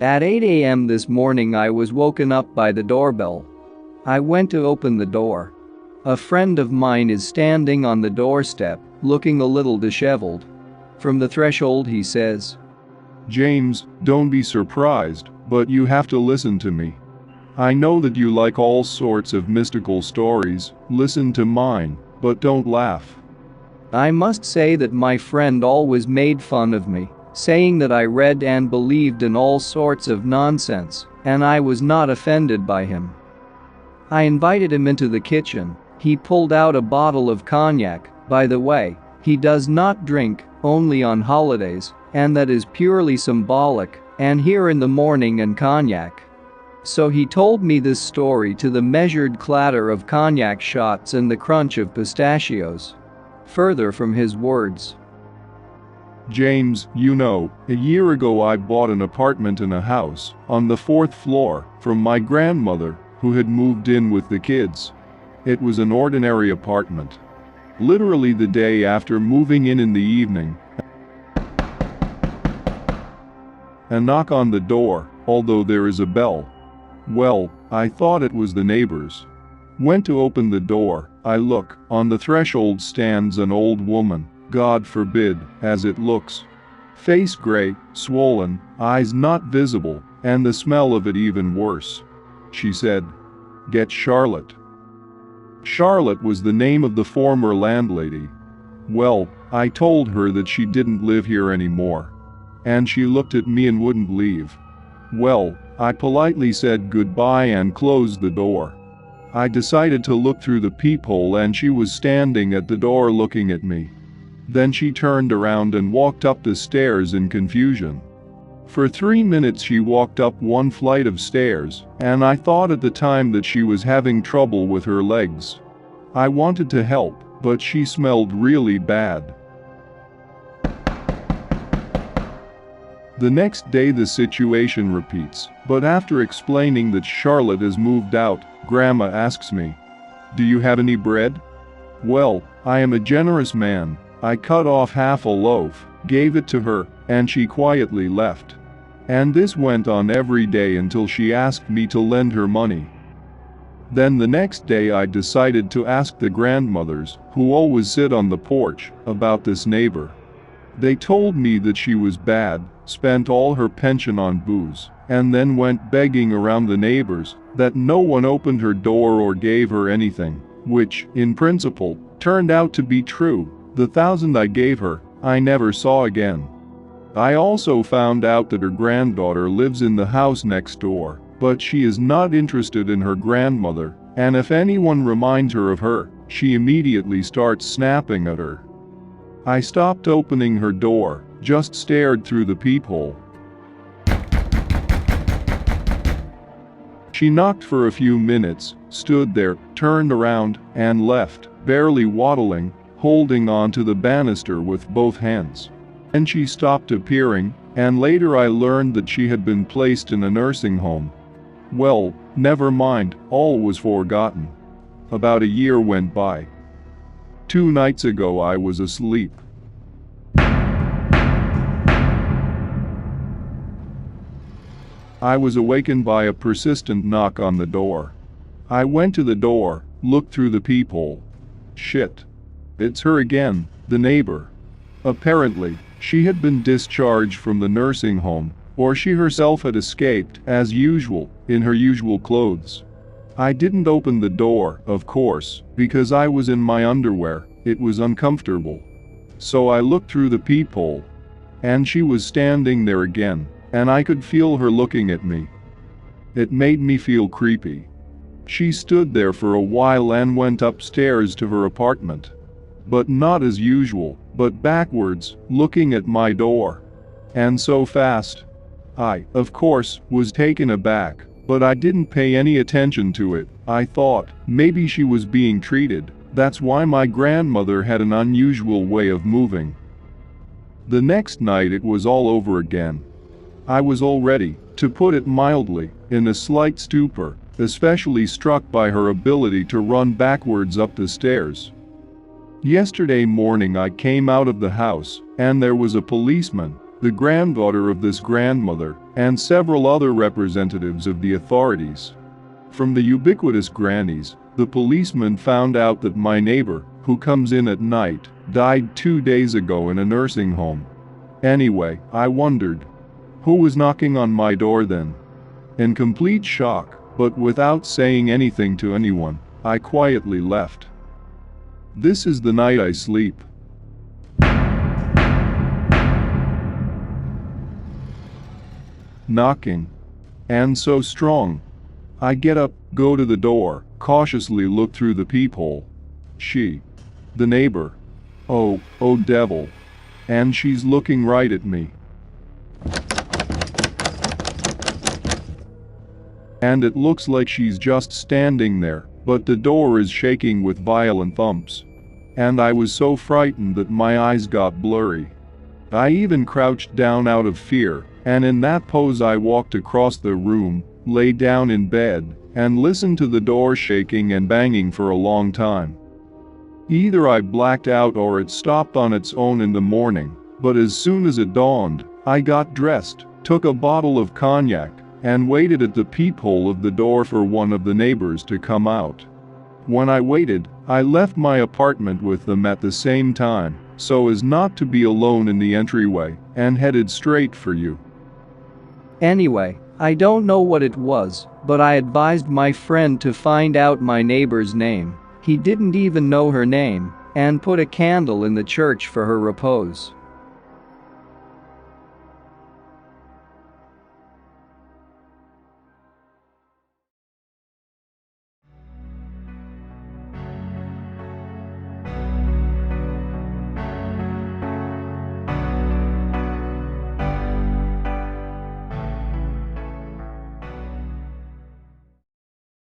At 8 a.m. this morning I was woken up by the doorbell. I went to open the door. A friend of mine is standing on the doorstep, looking a little disheveled. From the threshold he says, "James, don't be surprised, but you have to listen to me. I know that you like all sorts of mystical stories, listen to mine, but don't laugh." I must say that my friend always made fun of me, saying that I read and believed in all sorts of nonsense, and I was not offended by him. I invited him into the kitchen. He pulled out a bottle of cognac. By the way, he does not drink, only on holidays, and that is purely symbolic, and here in the morning and cognac. So he told me this story to the measured clatter of cognac shots and the crunch of pistachios. Further from his words, "James, you know, a year ago I bought an apartment in a house on the 4th floor from my grandmother, who had moved in with the kids. It was an ordinary apartment. Literally the day after moving in the evening, a knock on the door, although there is a bell. Well, I thought it was the neighbors. Went to open the door, I look, on the threshold stands an old woman, God forbid, as it looks. Face gray, swollen, eyes not visible, and the smell of it even worse. She said, 'Get Charlotte.' Charlotte was the name of the former landlady. Well, I told her that she didn't live here anymore. And she looked at me and wouldn't leave. Well, I politely said goodbye and closed the door. I decided to look through the peephole and she was standing at the door looking at me. Then she turned around and walked up the stairs in confusion. For 3 minutes she walked up one flight of stairs, and I thought at the time that she was having trouble with her legs. I wanted to help, but she smelled really bad. The next day the situation repeats, but after explaining that Charlotte has moved out, Grandma asks me, "Do you have any bread?" Well, I am a generous man. I cut off half a loaf, gave it to her, and she quietly left. And this went on every day until she asked me to lend her money. Then the next day I decided to ask the grandmothers, who always sit on the porch, about this neighbor. They told me that she was bad, spent all her pension on booze, and then went begging around the neighbors, that no one opened her door or gave her anything, which, in principle, turned out to be true. The 1,000 I gave her, I never saw again. I also found out that her granddaughter lives in the house next door, but she is not interested in her grandmother, and if anyone reminds her of her, she immediately starts snapping at her. I stopped opening her door, just stared through the peephole. She knocked for a few minutes, stood there, turned around, and left, barely waddling, holding on to the banister with both hands. And she stopped appearing, and later I learned that she had been placed in a nursing home. Well, never mind, all was forgotten. About a year went by. 2 nights ago I was asleep. I was awakened by a persistent knock on the door. I went to the door, looked through the peephole. Shit. It's her again, the neighbor. Apparently, she had been discharged from the nursing home, or she herself had escaped, as usual, in her usual clothes. I didn't open the door, of course, because I was in my underwear. It was uncomfortable. So I looked through the peephole. And she was standing there again, and I could feel her looking at me. It made me feel creepy. She stood there for a while and went upstairs to her apartment. But not as usual, but backwards, looking at my door. And so fast. I, of course, was taken aback, but I didn't pay any attention to it. I thought, maybe she was being treated. That's why my grandmother had an unusual way of moving. The next night it was all over again. I was already, to put it mildly, in a slight stupor, especially struck by her ability to run backwards up the stairs. Yesterday morning I came out of the house, and there was a policeman, the granddaughter of this grandmother, and several other representatives of the authorities. From the ubiquitous grannies, the policeman found out that my neighbor, who comes in at night, died 2 days ago in a nursing home. Anyway, I wondered, who was knocking on my door then? In complete shock, but without saying anything to anyone, I quietly left. This is the night I sleep. Knocking. And so strong. I get up, go to the door, cautiously look through the peephole. She. The neighbor. Oh devil. And she's looking right at me. And it looks like she's just standing there, but the door is shaking with violent thumps. And I was so frightened that my eyes got blurry. I even crouched down out of fear, and in that pose I walked across the room, lay down in bed, and listened to the door shaking and banging for a long time. Either I blacked out or it stopped on its own in the morning, but as soon as it dawned, I got dressed, took a bottle of cognac, and waited at the peephole of the door for one of the neighbors to come out. When I waited, I left my apartment with them at the same time, so as not to be alone in the entryway, and headed straight for you. Anyway, I don't know what it was, but I advised my friend to find out my neighbor's name. He didn't even know her name, and put a candle in the church for her repose.